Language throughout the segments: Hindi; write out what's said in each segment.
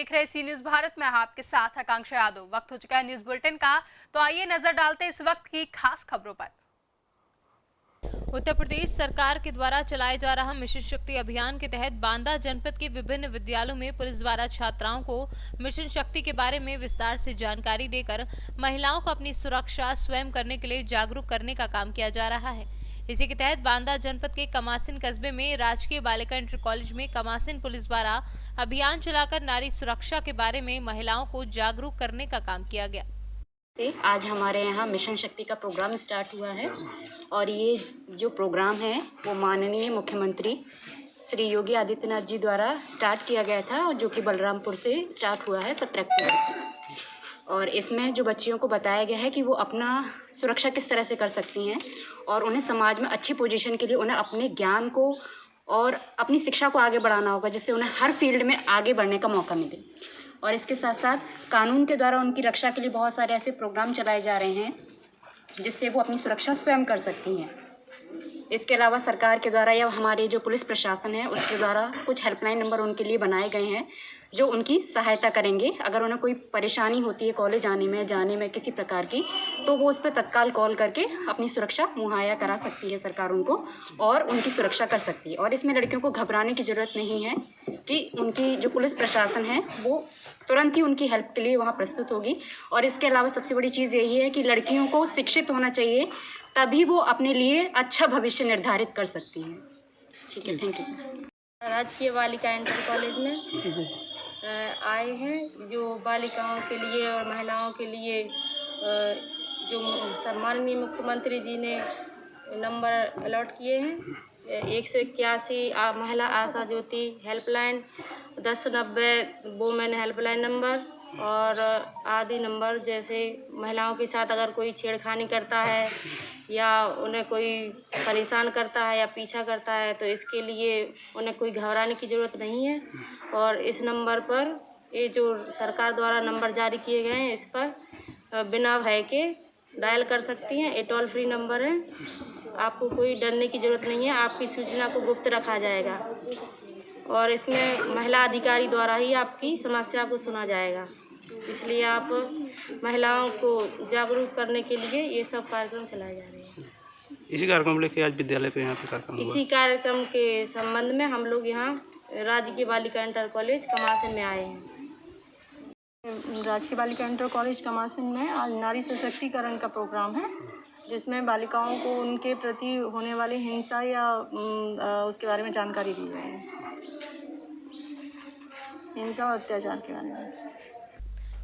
देख रहे सी न्यूज भारत में आपके साथ आकांक्षा यादव। वक्त हो चुका है न्यूज बुलेटिन का, तो आइए नजर डालते हैं इस वक्त की खास खबरों पर। उत्तर प्रदेश सरकार के द्वारा चलाए जा रहा मिशन शक्ति अभियान के तहत बांदा जनपद के विभिन्न विद्यालयों में पुलिस द्वारा छात्राओं को मिशन शक्ति के बारे में विस्तार से जानकारी देकर महिलाओं को अपनी सुरक्षा स्वयं करने के लिए जागरूक करने का काम किया जा रहा है। इसी के तहत बांदा जनपद के कमासिन कस्बे में राजकीय बालिका इंटर कॉलेज में कमासिन पुलिस द्वारा अभियान चलाकर नारी सुरक्षा के बारे में महिलाओं को जागरूक करने का काम किया गया। आज हमारे यहाँ मिशन शक्ति का प्रोग्राम स्टार्ट हुआ है और ये जो प्रोग्राम है वो माननीय मुख्यमंत्री श्री योगी आदित्यनाथ जी द्वारा स्टार्ट किया गया था और जो कि बलरामपुर से स्टार्ट हुआ है 17 अक्टूबर से। और इसमें जो बच्चियों को बताया गया है कि वो अपना सुरक्षा किस तरह से कर सकती हैं और उन्हें समाज में अच्छी पोजीशन के लिए उन्हें अपने ज्ञान को और अपनी शिक्षा को आगे बढ़ाना होगा, जिससे उन्हें हर फील्ड में आगे बढ़ने का मौका मिले। और इसके साथ साथ कानून के द्वारा उनकी रक्षा के लिए बहुत सारे ऐसे प्रोग्राम चलाए जा रहे हैं जिससे वो अपनी सुरक्षा स्वयं कर सकती हैं। इसके अलावा सरकार के द्वारा या हमारे जो पुलिस प्रशासन है उसके द्वारा कुछ हेल्पलाइन नंबर उनके लिए बनाए गए हैं जो उनकी सहायता करेंगे। अगर उन्हें कोई परेशानी होती है कॉलेज आने में जाने में किसी प्रकार की, तो वो उस पर तत्काल कॉल करके अपनी सुरक्षा मुहैया करा सकती है सरकार उनको और उनकी सुरक्षा कर सकती है। और इसमें लड़कियों को घबराने की ज़रूरत नहीं है कि उनकी जो पुलिस प्रशासन है वो तुरंत ही उनकी हेल्प के लिए वहाँ प्रस्तुत होगी। और इसके अलावा सबसे बड़ी चीज़ यही है कि लड़कियों को शिक्षित होना चाहिए, तभी वो अपने लिए अच्छा भविष्य निर्धारित कर सकती हैं। ठीक है, थैंक यू सर। राजकीय बालिका इंटर कॉलेज में आए हैं जो बालिकाओं के लिए और महिलाओं के लिए जो माननीय मुख्यमंत्री जी ने नंबर अलॉट किए हैं 181 महिला आशा ज्योति हेल्पलाइन, 1090 वुमेन हेल्पलाइन नंबर और आदि नंबर। जैसे महिलाओं के साथ अगर कोई छेड़खानी करता है या उन्हें कोई परेशान करता है या पीछा करता है तो इसके लिए उन्हें कोई घबराने की ज़रूरत नहीं है। और इस नंबर पर ये जो सरकार द्वारा नंबर जारी किए गए हैं इस पर बिना भय के डायल कर सकती हैं। ये टोल फ्री नंबर है, आपको कोई डरने की ज़रूरत नहीं है। आपकी सूचना को गुप्त रखा जाएगा और इसमें महिला अधिकारी द्वारा ही आपकी समस्या को सुना जाएगा। इसलिए आप महिलाओं को जागरूक करने के लिए ये सब कार्यक्रम चलाए जा रहे हैं। इसी कार्यक्रम लेके आज विद्यालय पे यहाँ पे कार्यक्रम हुआ। इसी कार्यक्रम के संबंध में हम लोग यहाँ राजकीय बालिका इंटर कॉलेज कमासिन में आए हैं। राजकीय बालिका इंटर कॉलेज कमासिन में आज नारी सशक्तिकरण का प्रोग्राम है जिसमें बालिकाओं को उनके प्रति होने वाली हिंसा या उसके बारे में जानकारी दी जाए, हिंसा और अत्याचार के बारे में।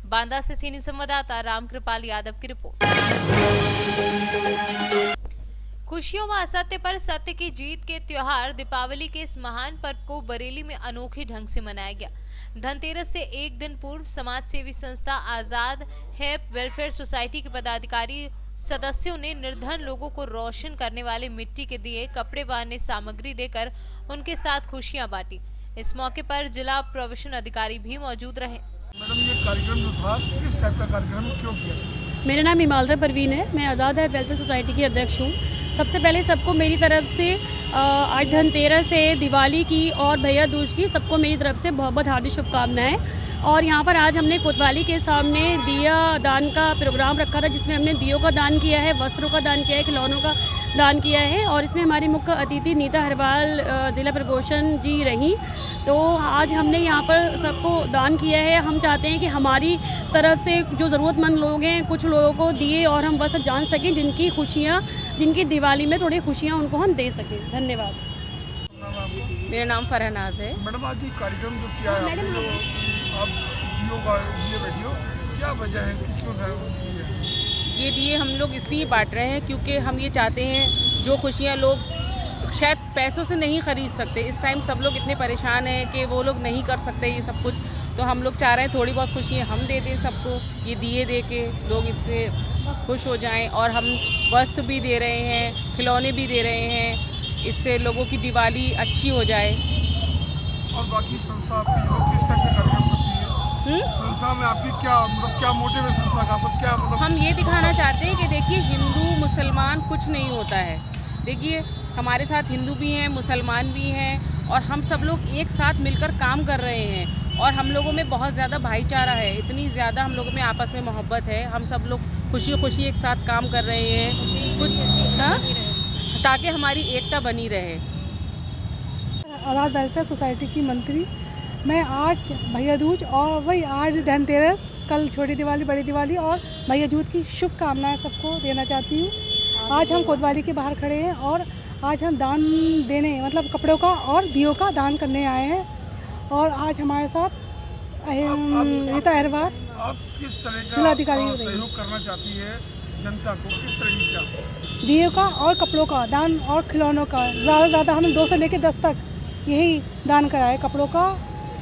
बांदा से सी न्यूज संवाददाता रामकृपाल यादव की रिपोर्ट। खुशियों व असत्य पर सत्य की जीत के त्योहार दीपावली के इस महान पर्व को बरेली में अनोखे ढंग से मनाया गया। धनतेरस से एक दिन पूर्व समाज सेवी संस्था आजाद हेल्प वेलफेयर सोसाइटी के पदाधिकारी सदस्यों ने निर्धन लोगों को रोशन करने वाले मिट्टी के दिए, कपड़े व अन्य सामग्री देकर उनके साथ खुशियां बांटी। इस मौके पर जिला प्रोविशन अधिकारी भी मौजूद रहे। मैडम, ये कार्यक्रम जो था किस टाइप का कार्यक्रम क्यों किया? मेरा नाम इमालदा परवीन है, मैं आज़ाद है वेलफेयर सोसाइटी की अध्यक्ष हूँ। सबसे पहले सबको मेरी तरफ से आज धनतेरस से दिवाली की और भैया दूज की सबको मेरी तरफ से बहुत बहुत हार्दिक शुभकामनाएं। और यहाँ पर आज हमने कोतवाली के सामने दिया दान का प्रोग्राम रखा था जिसमें हमने दियों का दान किया है, वस्त्रों का दान किया है, खिलौनों का दान किया है। और इसमें हमारी मुख्य अतिथि नीता हरवाल जिला प्रभूषण जी रहीं। तो आज हमने यहाँ पर सबको दान किया है। हम चाहते हैं कि हमारी तरफ से जो ज़रूरतमंद लोग हैं कुछ लोगों को दिए और हम वस्त्र जान सकें जिनकी खुशियाँ, जिनकी दिवाली में थोड़ी खुशियाँ उनको हम दे सकें। धन्यवाद। मेरा नाम फरहनाज है। मैडम, आज ये कार्यक्रम जो किया है आप वीडियो क्या वजह है इसकी, क्यों है ये दिए हम लोग इसलिए बांट रहे हैं क्योंकि हम ये चाहते हैं जो खुशियाँ लोग शायद पैसों से नहीं ख़रीद सकते, इस टाइम सब लोग इतने परेशान हैं कि वो लोग नहीं कर सकते ये सब कुछ, तो हम लोग चाह रहे हैं थोड़ी बहुत खुशियाँ हम दे दें सबको। ये दिए दे के लोग इससे खुश हो जाएं और हम वस्त्र भी दे रहे हैं, खिलौने भी दे रहे हैं, इससे लोगों की दिवाली अच्छी हो जाए। और बाकी संस्था आपकी किस टाइप का कार्यक्रम करती है? संस्था में आपकी क्या मोटिव है संस्था का, क्या हम ये दिखाना चाहते हैं कि देखिए हिंदू मुसलमान कुछ नहीं होता है। देखिए हमारे साथ हिंदू भी हैं, मुसलमान भी हैं और हम सब लोग एक साथ मिलकर काम कर रहे हैं। और हम लोगों में बहुत ज़्यादा भाईचारा है, इतनी ज़्यादा हम लोगों में आपस में मोहब्बत है। हम सब लोग खुशी खुशी एक साथ काम कर रहे हैं कुछ, हाँ, ताकि हमारी एकता बनी रहे। आज़ाद वेलफेयर सोसाइटी की मंत्री मैं आज भैया दूज और वही आज धनतेरस, कल छोटी दिवाली बड़ी दिवाली और भैया दूज की शुभकामनाएं सबको देना चाहती हूँ। आज हम कोतवाली के बाहर खड़े हैं और आज हम दान देने मतलब कपड़ों का और दियों का दान करने आए हैं। और आज हमारे साथ रीता अहरवार आप किस तरह का जिलाधिकारी सहयोग करना चाहती है जनता को, किस तरह की क्या? दियों का और कपड़ों का दान और खिलौनों का ज़्यादा से ज़्यादा हमने 2 से लेकर 10 तक यही दान कराए, कपड़ों का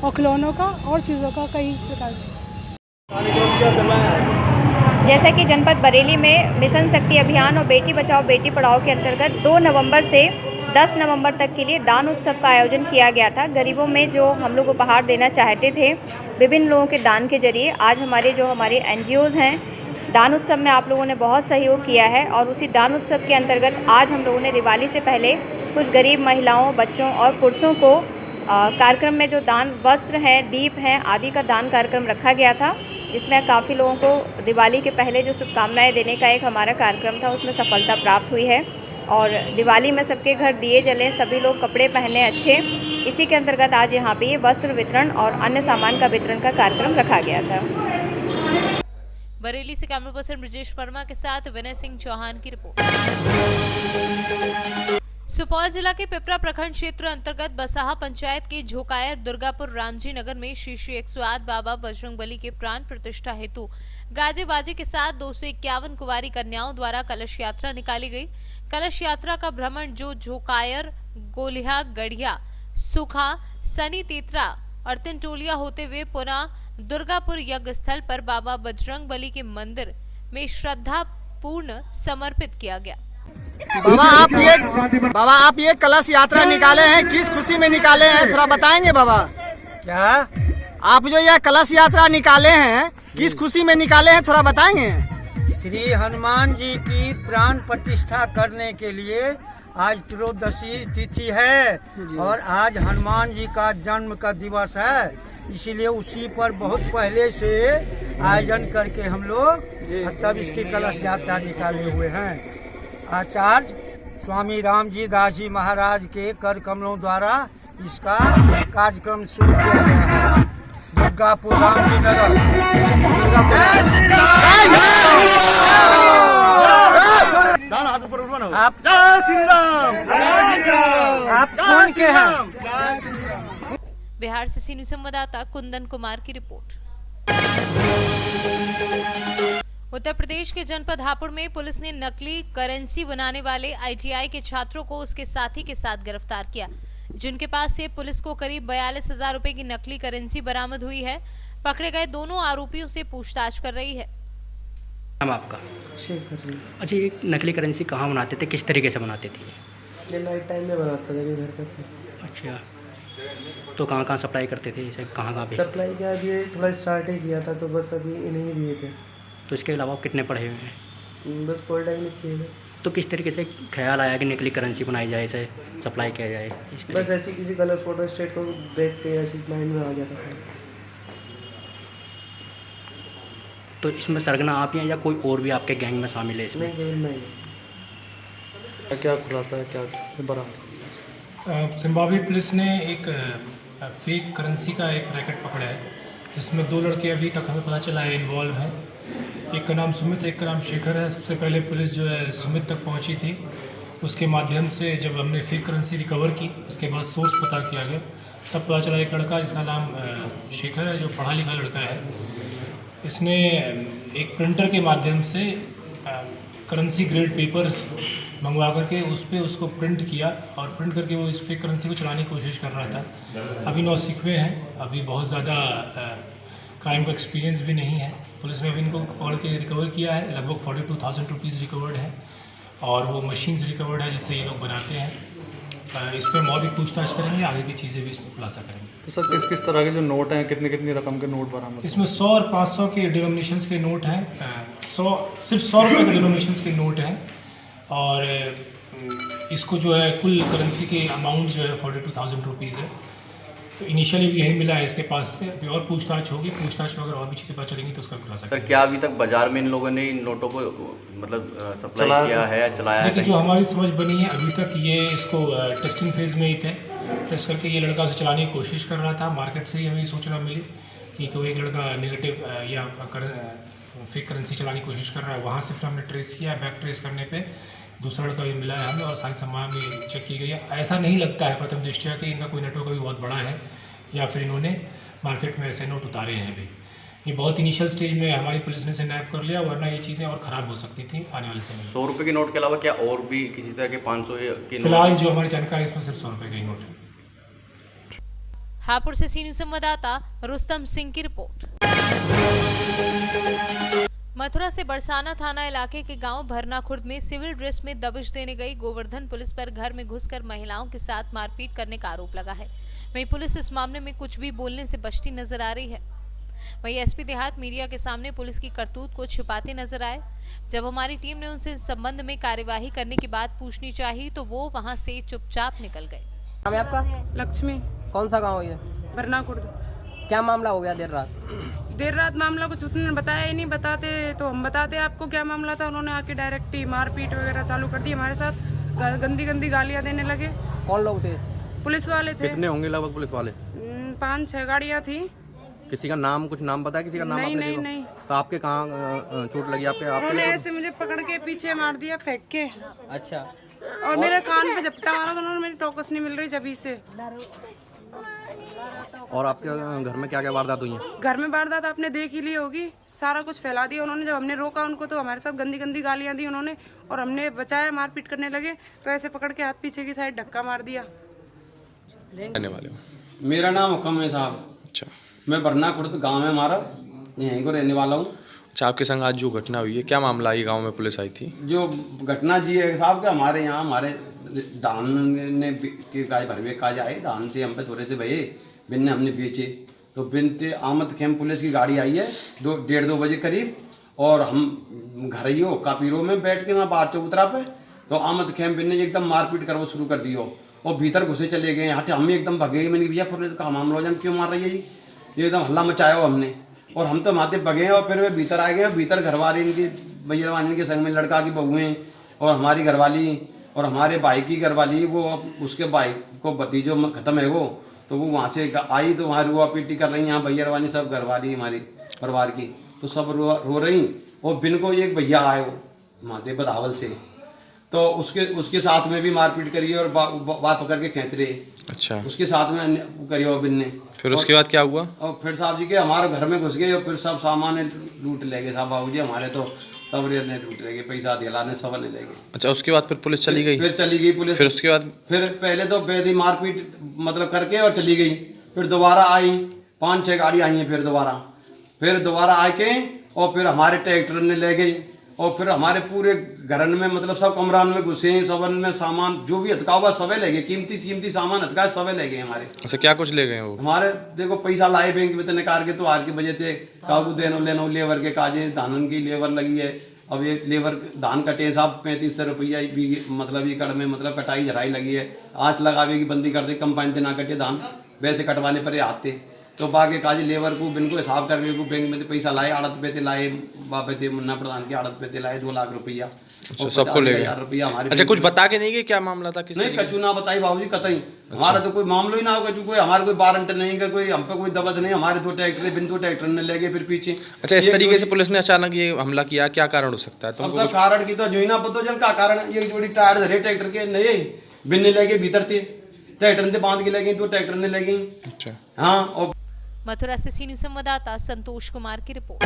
और खिलौनों का और चीज़ों का कई प्रकार के। जैसा कि जनपद बरेली में मिशन शक्ति अभियान और बेटी बचाओ बेटी पढ़ाओ के अंतर्गत 2 नवंबर से 10 नवंबर तक के लिए दान उत्सव का आयोजन किया गया था। गरीबों में जो हम लोग उपहार देना चाहते थे विभिन्न लोगों के दान के जरिए, आज हमारे NGOs हैं दान उत्सव में आप लोगों ने बहुत सहयोग किया है। और उसी दान उत्सव के अंतर्गत आज हम लोगों ने दिवाली से पहले कुछ गरीब महिलाओं, बच्चों और पुरुषों को कार्यक्रम में जो दान वस्त्र हैं, दीप हैं आदि का दान कार्यक्रम रखा गया था, जिसमें काफ़ी लोगों को दिवाली के पहले जो शुभकामनाएं देने का एक हमारा कार्यक्रम था उसमें सफलता प्राप्त हुई है। और दिवाली में सबके घर दिए जले, सभी लोग कपड़े पहने अच्छे, इसी के अंतर्गत आज यहाँ पे ये वस्त्र वितरण और अन्य सामान का वितरण का कार्यक्रम रखा गया था। बरेली से कैमरा पर्सन ब्रजेश वर्मा के साथ विनय सिंह चौहान की रिपोर्ट। सुपौल जिला के पिपरा प्रखंड क्षेत्र अंतर्गत बसाहा पंचायत के झोकायर दुर्गापुर रामजी नगर में श्री श्री 108 बाबा बजरंगबली के प्राण प्रतिष्ठा हेतु गाजे बाजे के साथ 251 कुंवारी कन्याओं द्वारा कलश यात्रा निकाली गई। कलश यात्रा का भ्रमण जो झोकायर, गोलिया, गढ़िया, सुखा, सनी तेतरा और तिनटोलिया होते हुए पुनः दुर्गापुर यज्ञ स्थल पर बाबा बजरंगबली के मंदिर में श्रद्धा पूर्ण समर्पित किया गया। बाबा आप ये कलश यात्रा निकाले हैं, किस खुशी में निकाले हैं, थोड़ा बताएंगे बाबा? क्या आप जो यह कलश यात्रा निकाले हैं किस खुशी में निकाले हैं, थोड़ा बताएंगे? श्री हनुमान जी की प्राण प्रतिष्ठा करने के लिए आज त्रयोदशी तिथि है और आज हनुमान जी का जन्म का दिवस है, इसीलिए उसी पर बहुत पहले से आयोजन करके हम लोग तब इसकी कलश यात्रा निकाले हुए हैं। आचार्य स्वामी रामजी दास जी महाराज के कर कमलों द्वारा इसका कार्यक्रम शुरू किया गया है। दुर्गापुर रामजी नगर। आप कौन के हैं? बिहार से सीनियर संवाददाता कुंदन कुमार की रिपोर्ट। उत्तर प्रदेश के जनपद हापुड़ में पुलिस ने नकली करेंसी बनाने वाले ITI के छात्रों को उसके साथी के साथ गिरफ्तार किया, जिनके पास से पुलिस को करीब 42,000 रुपए की नकली करेंसी बरामद हुई है। पकड़े गए दोनों आरोपियों से पूछताछ कर रही है। नाम आपका? अच्छा, ये नकली करेंसी कहाँ बनाते थे, किस तरीके से बनाते थे? ये नाइट टाइम में बनाता था घर पर। अच्छा, तो कहाँ सप्लाई करते थे, इसे कहाँ पे सप्लाई किया? अभी थोड़ा स्टार्ट ही किया था, तो बस अभी इन्हें दिए थे। तो इसके अलावा कितने पढ़े हुए हैं? बस पॉलिटेक्निक किए थे। तो किस तरीके से ख्याल आया कि नकली करेंसी बनाई जाए, इसे सप्लाई किया जाए? बस ऐसी किसी कलर फोटो स्टेट को देख के ऐसी माइंड में आ गया था। तो इसमें सरगना आप हैं या कोई और भी आपके गैंग में शामिल है इसमें? नहीं, केवल मैं। क्या खुलासा है, क्या बरामद? जिम्बाब्वे पुलिस ने एक फेक करेंसी का एक रैकेट पकड़ा है, जिसमें 2 लड़के अभी तक हमें पता चला है इन्वॉल्व हैं। एक का नाम सुमित, एक का नाम शेखर है। सबसे पहले पुलिस जो है सुमित तक पहुंची थी, उसके माध्यम से जब हमने फेक करेंसी रिकवर की उसके बाद सोर्स पता किया गया, तब पता चला एक लड़का जिसका नाम शेखर है, जो पढ़ा लिखा लड़का है, इसने एक प्रिंटर के माध्यम से करेंसी ग्रेड पेपर्स मंगवा करके उस पर उसको प्रिंट किया और प्रिंट करके वो इस फेक करेंसी को चलाने की कोशिश कर रहा था। अभी नौसिखवे हैं, अभी बहुत ज़्यादा क्राइम का एक्सपीरियंस भी नहीं है। पुलिस ने अभी इनको पकड़ के रिकवर किया है, लगभग 42,000 रुपीज़ रिकवर्ड है और वो मशीन्स रिकवर्ड है जिससे ये लोग बनाते हैं। इस पर और भी पूछताछ करेंगे, आगे की चीज़ें भी इसमें खुलासा करेंगे। तो सर किस किस तरह के जो नोट हैं, कितनी कितनी रकम के नोट बरामद? इसमें 100 और 500 के डिनोमिनेशंस के नोट हैं। सिर्फ 100 रुपये के डिनोमिनेशंस के नोट हैं और इसको जो है कुल करेंसी के अमाउंट जो है 42,000 रुपीज़ है। तो इनिशियली भी यही मिला है इसके पास से। अभी और पूछताछ होगी, पूछताछ में अगर और भी चीज़ें पता चलेंगी तो उसका खुलासा सर क्या अभी तक बाजार में इन लोगों ने इन नोटों को मतलब सप्लाई किया है, चलाया है? देखिए जो हमारी समझ बनी है अभी तक ये इसको टेस्टिंग फेज़ में ही थे। टेस्ट करके ये लड़का उसे चलाने की कोशिश कर रहा था। मार्केट से ही हमें सूचना मिली कि कोई एक लड़का नेगेटिव या फेक करेंसी चलाने की कोशिश कर रहा है। वहाँ से फिर हमने ट्रेस किया, बैक ट्रेस करने पे दूसरा लड़का भी मिला है हमें और सारी सामान भी चेक की गई है। ऐसा नहीं लगता है प्रथम दृष्टया कि इनका कोई नेटवर्क भी बहुत बड़ा है या फिर इन्होंने मार्केट में ऐसे नोट उतारे हैं। अभी ये बहुत इनिशियल स्टेज में हमारी पुलिस ने से नैप कर लिया, वरना ये चीज़ें और ख़राब हो सकती थी आने वाले समय में। 100 रुपये के नोट के अलावा क्या और भी किसी तरह के 500 के नोट? फिलहाल जो हमारी जानकारी इसमें सिर्फ 100 रुपये का ही नोट है। हापुड़ से सी न्यूज़ संवाददाता रुस्तम सिंह की रिपोर्ट। मथुरा से बरसाना थाना इलाके के गांव भरना खुर्द में सिविल ड्रेस में दबिश देने गई गोवर्धन पुलिस पर घर में घुसकर महिलाओं के साथ मारपीट करने का आरोप लगा है। वहीं पुलिस इस मामले में कुछ भी बोलने से बचती नजर आ रही है। वहीं एसपी देहात मीडिया के सामने पुलिस की करतूत को छिपाते नजर आए। जब हमारी टीम ने उनसे इस संबंध में कार्यवाही करने की बात पूछनी चाहिए तो वो वहां से चुपचाप निकल गए। नाम है आपका? लक्ष्मी। कौन सा गाँव है? भरना खुर्द। क्या मामला हो गया देर रात? देर रात मामला कुछ उन्होंने बताया ही नहीं। बताते तो हम बताते आपको क्या मामला था। उन्होंने आके डायरेक्ट ही मारपीट वगैरह चालू कर दी हमारे साथ। गंदी गंदी गालियां देने लगे। कौन लोग थे? पुलिस वाले थे। कितने होंगे लगभग पुलिस वाले? 5-6 गाड़ियां थी। किसी का नाम, कुछ नाम पता है किसी का नाम? नहीं। तो आपके कहाँ चोट लगी? उन्होंने ऐसे मुझे पकड़ के पीछे मार दिया फेंक के। अच्छा। और मेरे कान पे झपटा मारा तो उन्होंने मेरी टोकस नहीं मिल रही जब से। और आपके घर में क्या क्या वारदात हुई है? घर में वारदात आपने देख ही ली होगी। सारा कुछ फैला दिया उन्होंने। जब हमने रोका उनको तो हमारे साथ गंदी गंदी गालियां दी उन्होंने और हमने बचाया। मारपीट करने लगे तो ऐसे पकड़ के हाथ पीछे की साइड धक्का मार दिया। मेरा नाम हुक्म है साहब। अच्छा। मैं भरना खुर्द गाँव है हमारा, यहीं को रहने वाला हूँ। अच्छा, आपके संग आज जो घटना हुई है क्या मामला है? गाँव में पुलिस आई थी? जो घटना जी है साहब कि हमारे यहाँ हमारे धान ने के काज भरवे काज आए। धान से हम पे थोड़े से भये बिन ने हमने बेचे तो बिनते आमद खेम पुलिस की गाड़ी आई है 1:30-2 बजे करीब। और हम घर ही हो कापीरो में बैठ के वहाँ बाहर चौतरा पे तो आमद खेम बिन ने एकदम मारपीट करना शुरू कर दियो और भीतर घुसे चले गए। हटे हम एकदम भगे। मैंने भैया पुलिस का मामला हो, क्यों मार रही है जी? ये एकदम हल्ला मचाया हो हमने और हम तो माते भगे और फिर वे भीतर आ गए। भीतर घरवाली इनकी भैया के संग में लड़का की बहुएँ और हमारी घरवाली और हमारे भाई की घरवाली, वो उसके भाई को भतीजो ख़त्म है वो, तो वो वहाँ से आई तो वहाँ रुआ पीटी कर रही। यहाँ भैया रवानी सब घरवाली हमारी परिवार की तो सब रो रही। और बिन को एक भैया आए माते बदावल से तो उसके साथ में भी मारपीट करी और बात पकड़ के खींच रहे। अच्छा। उसके साथ में करी और बिन ने। फिर उसके बाद क्या हुआ? और फिर साहब जी के हमारे घर में घुस गए और फिर सब सामान लूट ले गए साहब बाबूजी हमारे। तो तब ने लूट ले गए, पैसा दिलाने सब ने ले गए। अच्छा, उसके बाद फिर पुलिस चली गई? फिर चली गई पुलिस। फिर उसके बाद? फिर पहले तो वैसे मारपीट मतलब करके और चली गई। फिर दोबारा आई, 5-6 गाड़ी आई हैं। फिर दोबारा आके और फिर हमारे ट्रैक्टर ने ले गई और फिर हमारे पूरे घरन में मतलब सब कमरान में घुसे। सबन में सामान जो भी हथका हुआ सबे ले गए। कीमती सामान हथका सबे ले गए हमारे। अच्छा, क्या कुछ ले गए वो? हमारे देखो पैसा लाए बैंक में तो निकाल के तो आर के बजे थे कागू देनो लेनो लेबर के काजे धानन की लेबर लगी है। अब ये लेबर धान कटे साहब 3500 रुपया मतलब एकड़ में मतलब कटाई झराई लगी है। आँच लगावे की बंदी कर दे, कंपाइन ना कटे धान वैसे कटवाने पर आते तो बाकी काजी लेबर को बिन को हिसाब करके को बैंक में पैसा लाए। आड़त पे लाए बापे थे मुन्ना प्रधान की आड़त पे लाए 2 लाख रुपया। अच्छा, सबको ले गए रुपया हमारे। अच्छा, कुछ बता के नहीं गए क्या मामला था? किस नहीं कचू ना बताई बाबूजी कतई। हमारा तो कोई मामला ही ना होगा। कोई हमारे कोई वारंट नहीं का, कोई हम पे कोई दबद नहीं। हमारे 2 ट्रैक्टर बिन 2 ट्रैक्टर ने ले गए फिर पीछे। अच्छा, इस तरीके से पुलिस ने अचानक ये हमला किया, क्या कारण हो सकता है? तो कारण की तो जो ही ना पता जल का कारण। ये जोड़ी टायर धरे ट्रैक्टर के नहीं बिन ने ले गए भीतर थे ट्रैक्टर ने बांध के ले गई तो ट्रैक्टर ने ले गई। अच्छा। हाँ। और मथुरा से सी न्यूज़ संवाददाता संतोष कुमार की रिपोर्ट।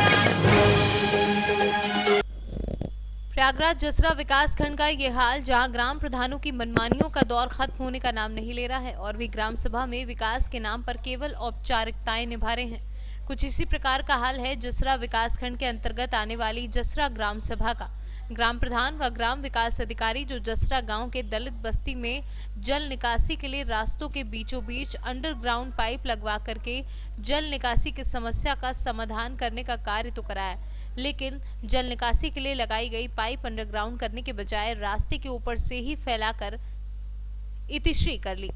प्रयागराज जसरा विकास खंड का ये हाल, जहां ग्राम प्रधानों की मनमानियों का दौर खत्म होने का नाम नहीं ले रहा है और भी ग्राम सभा में विकास के नाम पर केवल औपचारिकताएं निभा रहे हैं। कुछ इसी प्रकार का हाल है जसरा विकास खंड के अंतर्गत आने वाली जसरा ग्राम सभा का। ग्राम प्रधान व ग्राम विकास अधिकारी जो जसरा गांव के दलित बस्ती में जल निकासी के लिए रास्तों के बीचों बीच अंडरग्राउंड पाइप लगवा करके जल निकासी की समस्या का समाधान करने का कार्य तो कराया, लेकिन जल निकासी के लिए लगाई गई पाइप अंडरग्राउंड करने के बजाय रास्ते के ऊपर से ही फैलाकर इतिश्री कर ली।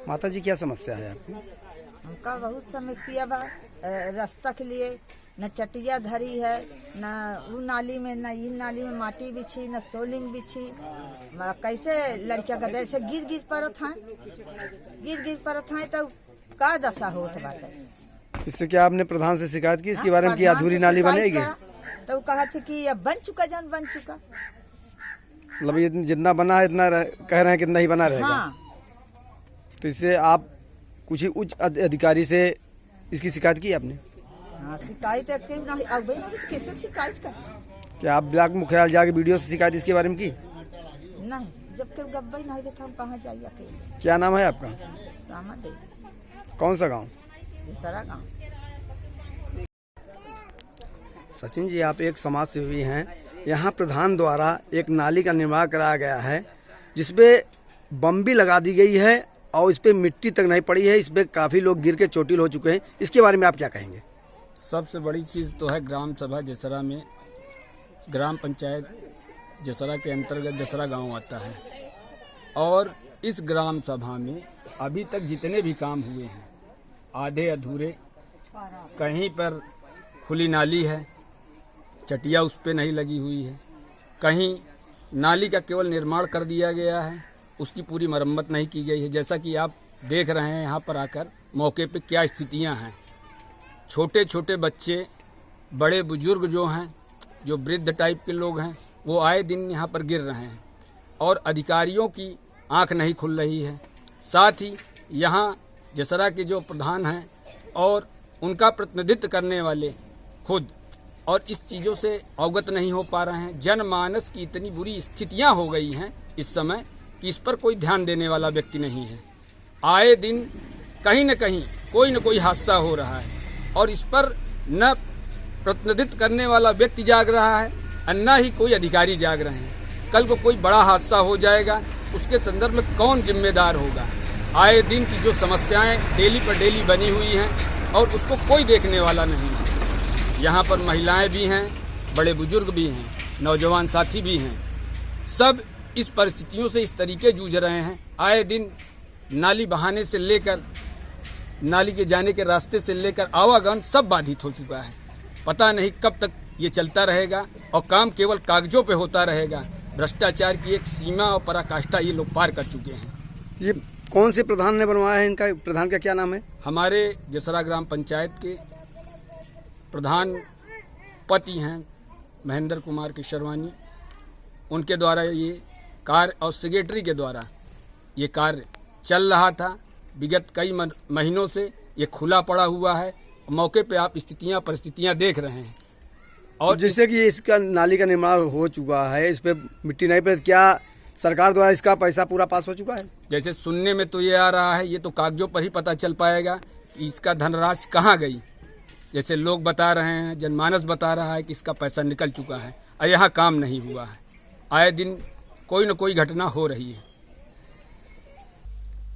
माता जी क्या समस्या है आपकी? हमका बहुत समस्या बा रास्ता के लिए, न चटिया धरी है, न वो नाली में, न इन नाली में माटी बिछी, न सोलिंग बिछी। कैसे लड़किया का देर से गिर गिर पड़त हैं तो का दशा होत बाटे। इससे क्या आपने प्रधान से शिकायत की इसके बारे में कि अधूरी नाली बनेगी? तो कहा थे कि अब बन चुका, जन बन चुका, मतलब ये जितना बना है इतना कह रहे हैं कितना ही बना रहेगा। हाँ। तो इससे आप कुछ ही उच्च अधिकारी से इसकी शिकायत की आपने? हाँ, शिकायत नहीं, अब नहीं कैसे शिकायत कर? क्या आप ब्लॉक मुखियालय जाके वीडियो से शिकायत इसके बारे में की? नहीं, जब के गब्बई नहीं रहता हम कहाँ जाइए अकेले। क्या नाम है आपका? सामा देवी। कौन सा गाँव? सारा गाँव। सचिन जी, आप एक समाज सेवी हैं। यहाँ प्रधान द्वारा एक नाली का निर्माण कराया गया है जिसपे बम भी लगा दी गई है और इस पे मिट्टी तक नहीं पड़ी है। इस पे काफ़ी लोग गिर के चोटिल हो चुके हैं। इसके बारे में आप क्या कहेंगे? सबसे बड़ी चीज़ तो है ग्राम सभा जसरा में, ग्राम पंचायत जसरा के अंतर्गत जसरा गांव आता है और इस ग्राम सभा में अभी तक जितने भी काम हुए हैं आधे अधूरे, कहीं पर खुली नाली है, चटिया उस पर नहीं लगी हुई है, कहीं नाली का केवल निर्माण कर दिया गया है, उसकी पूरी मरम्मत नहीं की गई है। जैसा कि आप देख रहे हैं यहाँ पर आकर मौके पे क्या स्थितियाँ हैं। छोटे छोटे बच्चे, बड़े बुजुर्ग जो हैं, जो वृद्ध टाइप के लोग हैं, वो आए दिन यहाँ पर गिर रहे हैं और अधिकारियों की आंख नहीं खुल रही है। साथ ही यहाँ जसरा के जो प्रधान हैं और उनका प्रतिनिधित्व करने वाले खुद और इस चीज़ों से अवगत नहीं हो पा रहे हैं। जनमानस की इतनी बुरी स्थितियाँ हो गई हैं इस समय कि इस पर कोई ध्यान देने वाला व्यक्ति नहीं है। आए दिन कहीं न कहीं कोई न कोई हादसा हो रहा है और इस पर न प्रतिनिधित्व करने वाला व्यक्ति जाग रहा है और न ही कोई अधिकारी जाग रहे हैं। कल को कोई बड़ा हादसा हो जाएगा, उसके संदर्भ में कौन जिम्मेदार होगा? आए दिन की जो समस्याएं डेली पर डेली बनी हुई हैं और उसको कोई देखने वाला नहीं है। यहाँ पर महिलाएं भी हैं, बड़े बुजुर्ग भी हैं, नौजवान साथी भी हैं। सब इस परिस्थितियों से इस तरीके जूझ रहे हैं। आए दिन नाली बहाने से लेकर नाली के जाने के रास्ते से लेकर आवागमन सब बाधित हो चुका है। पता नहीं कब तक ये चलता रहेगा और काम केवल कागजों पे होता रहेगा। भ्रष्टाचार की एक सीमा और पराकाष्ठा ये लोग पार कर चुके हैं। ये कौन से प्रधान ने बनवाया है? इनका प्रधान का क्या नाम है? हमारे जसरा ग्राम पंचायत के प्रधान पति हैं महेंद्र कुमार किशोरवानी। उनके द्वारा ये कार्य और सेक्रेटरी के द्वारा ये कार्य चल रहा था। विगत कई महीनों से ये खुला पड़ा हुआ है। मौके पे आप स्थितियाँ परिस्थितियाँ देख रहे हैं। और जैसे कि इसका नाली का निर्माण हो चुका है, इस पे मिट्टी नहीं पड़ी, क्या सरकार द्वारा इसका पैसा पूरा पास हो चुका है? जैसे सुनने में तो ये आ रहा है, ये तो कागजों पर ही पता चल पाएगा कि इसका धनराशि कहाँ गई। जैसे लोग बता रहे हैं, जनमानस बता रहा है कि इसका पैसा निकल चुका है और यहाँ काम नहीं हुआ है। आए दिन कोई न कोई घटना हो रही है।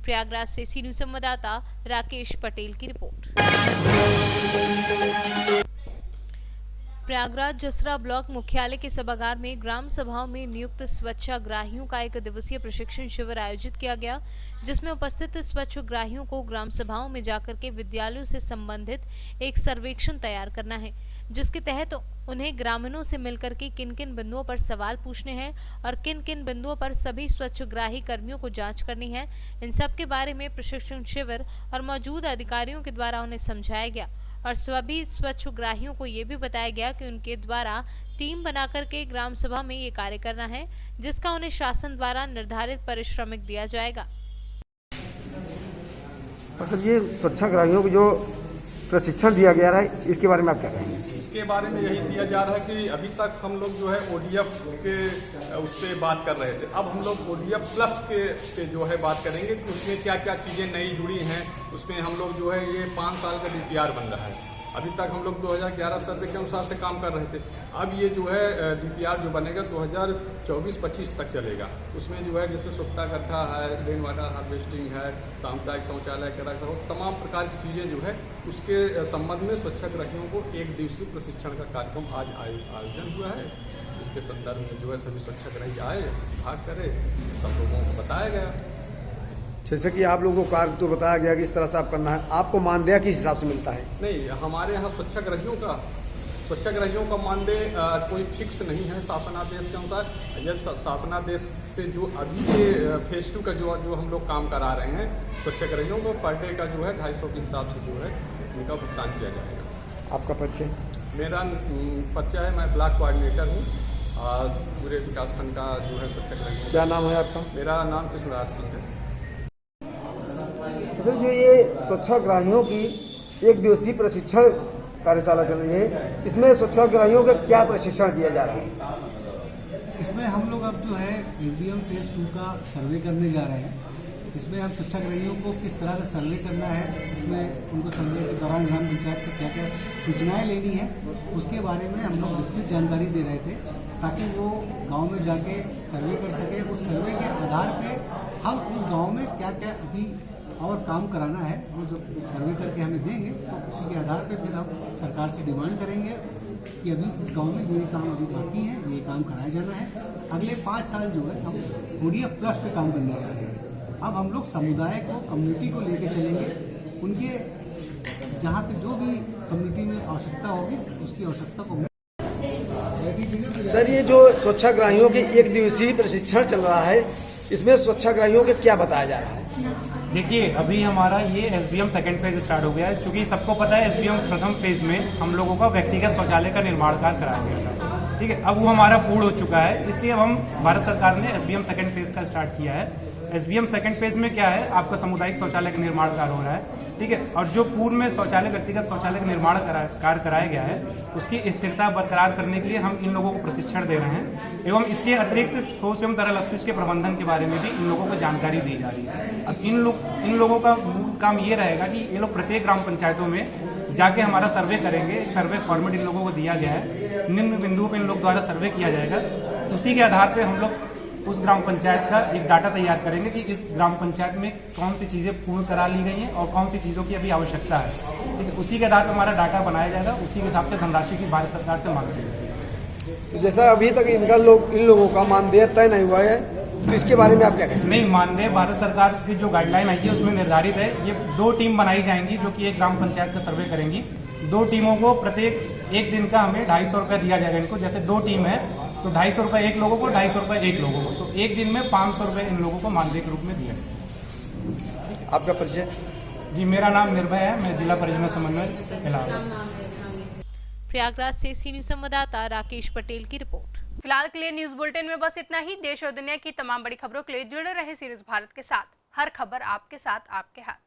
प्रयागराज से सी न्यूज़ संवाददाता राकेश पटेल की रिपोर्ट। प्रयागराज जसरा ब्लॉक मुख्यालय के सभागार में ग्राम सभाओं में नियुक्त स्वच्छाग्राहियों का एक दिवसीय प्रशिक्षण शिविर आयोजित किया गया, जिसमें उपस्थित स्वच्छाग्राहियों को ग्राम सभाओं में जाकर के विद्यालयों से संबंधित एक सर्वेक्षण तैयार करना है, जिसके तहत उन्हें ग्रामीणों से मिलकर के किन किन बिंदुओं पर सवाल पूछने हैं और किन किन बिंदुओं पर सभी स्वच्छग्राही कर्मियों को जांच करनी है। इन सब के बारे में प्रशिक्षण शिविर और मौजूद अधिकारियों के द्वारा उन्हें समझाया गया और सभी स्वच्छग्राहियों को ये भी बताया गया कि उनके द्वारा टीम बनाकर के ग्राम सभा में ये कार्य करना है, जिसका उन्हें शासन द्वारा निर्धारित पारिश्रमिक दिया जाएगा। ये स्वच्छाग्राहियों को जो प्रशिक्षण दिया गया है, इसके बारे में आप क्या कहेंगे? इसके बारे में यही दिया जा रहा है कि अभी तक हम लोग जो है ODF के उस पर बात कर रहे थे। अब हम लोग ODF प्लस के पे जो है बात करेंगे कि उसमें क्या क्या चीज़ें नई जुड़ी हैं। उसमें हम लोग जो है ये 5 साल का DPR बन रहा है। अभी तक हम लोग 2011 सर्वे के अनुसार से काम कर रहे थे। अब ये जो है DPR जो बनेगा 2024-25 तक चलेगा। उसमें जो है जैसे स्वच्छता गड्ढा है, रेन वाटर हार्वेस्टिंग है, सामुदायिक शौचालय का रखरखाव, तमाम प्रकार की चीज़ें जो है उसके संबंध में स्वच्छाग्राहियों को एक दिवसीय प्रशिक्षण का कार्यक्रम आज आयोजन हुआ है। इसके संदर्भ में जो है सभी स्वच्छाग्राही आए, भाग करे, सब लोगों को बताया गया। जैसे कि आप लोगों को कार्य तो बताया गया कि इस तरह से आप करना है, आपको मानदेय किस हिसाब से मिलता है? नहीं, हमारे यहाँ स्वच्छाग्रहियों का मानदेय कोई फिक्स नहीं है शासनादेश के अनुसार। यदि शासनादेश से जो अभी ये फेज 2 का जो हम लोग काम करा रहे हैं, स्वच्छाग्रहियों को पर डे का जो है 250 के हिसाब से जो है इनका भुगतान किया जाएगा। आपका परिचय? मेरा परिचय है, मैं ब्लॉक कोऑर्डिनेटर हूँ पूरे विकासखंड का जो है स्वच्छाग्रही। क्या नाम है आपका? मेरा नाम कृष्णराज सिंह है। तो जो ये स्वच्छाग्रहियों की एक दिवसीय प्रशिक्षण कार्यशाला चल रही है, इसमें स्वच्छाग्रहियों को क्या प्रशिक्षण दिया जा रहा है? इसमें हम लोग अब जो है SBM फेज 2 का सर्वे करने जा रहे हैं। इसमें हम स्वच्छाग्रहियों को किस तरह से सर्वे करना है, उसमें उनको सर्वे के दौरान ग्राम पंचायत से क्या क्या सूचनाएं लेनी है, उसके बारे में हम लोग विस्तृत जानकारी दे रहे थे ताकि वो गांव में जाके सर्वे कर सके। उस सर्वे के आधार पे हम उस गांव में क्या क्या अभी और काम कराना है वो सर्वे करके हमें देंगे, तो उसी के आधार पे फिर हम सरकार से डिमांड करेंगे कि अभी इस गांव में ये काम अभी बाकी है, ये काम कराया जाना है। अगले 5 साल जो है हम ODF प्लस पे काम करने जा रहे हैं। अब हम लोग समुदाय को, कम्युनिटी को लेके चलेंगे, उनके जहाँ पे जो भी कम्युनिटी में आवश्यकता होगी उसकी आवश्यकता को। सर, ये जो स्वच्छाग्रहियों के एक दिवसीय प्रशिक्षण चल रहा है, इसमें स्वच्छाग्रहियों के क्या बताया जा रहा है? देखिए, अभी हमारा ये SBM सेकेंड फेज स्टार्ट हो गया है। चूँकि सबको पता है SBM प्रथम फेज में हम लोगों का व्यक्तिगत शौचालय का निर्माण कार्य कराया गया था, ठीक है। अब वो हमारा पूर्ण हो चुका है, इसलिए अब हम भारत सरकार ने SBM सेकेंड फेज का स्टार्ट किया है। SBM सेकेंड फेज में क्या है, आपका सामुदायिक शौचालय का निर्माण कार्य हो रहा है, ठीक है। और जो पूर्व में शौचालय, व्यक्तिगत शौचालय का निर्माण कार्य कराया गया है, उसकी स्थिरता बरकरार करने के लिए हम इन लोगों को प्रशिक्षण दे रहे हैं। एवं इसके अतिरिक्त ठोस एवं तरल अपशिष्ट के प्रबंधन के बारे में भी इन लोगों को जानकारी दी जा रही है। अब इन लोगों का मूल काम ये रहेगा कि ये लोग प्रत्येक ग्राम पंचायतों में जाके हमारा सर्वे करेंगे। सर्वे फॉर्मेट इन लोगों को दिया गया है, निम्न बिंदुओं पर इन लोग द्वारा सर्वे किया जाएगा। उसी के आधार पर हम लोग उस ग्राम पंचायत का एक डाटा तैयार करेंगे कि इस ग्राम पंचायत में कौन सी चीज़ें पूर्ण करा ली गई हैं और कौन सी चीज़ों की अभी आवश्यकता है, ठीक है। उसी के आधार पर हमारा डाटा बनाया जाएगा, उसी के हिसाब से धनराशि की भारत सरकार से मांग की जाएगी। तो जैसा अभी तक इन लोगों का मानदेय तय नहीं हुआ है, तो इसके बारे में आप क्या कहेंगे? नहीं, मानदेय भारत सरकार की जो गाइडलाइन आई है उसमें निर्धारित है। ये 2 टीम बनाई जाएंगी जो कि एक ग्राम पंचायत का सर्वे करेंगी। 2 टीमों को प्रत्येक एक दिन का हमें 250 रुपये दिया जाएगा इनको। जैसे 2 टीम है तो 250 रुपये एक लोगों को, 250 रुपये एक लोगों को, तो एक दिन में 500 रुपये इन लोगों को मानदेय के रूप में दिया जाएगा। आपका परिचय? जी, मेरा नाम निर्भय है, मैं जिला परियोजना समन्वय इलाहाबाद। प्रयागराज से सी न्यूज संवाददाता राकेश पटेल की रिपोर्ट। फिलहाल के लिए न्यूज बुलेटिन में बस इतना ही। देश और दुनिया की तमाम बड़ी खबरों के लिए जुड़े रहे सी न्यूज भारत के साथ। हर खबर आपके साथ, आपके हाथ।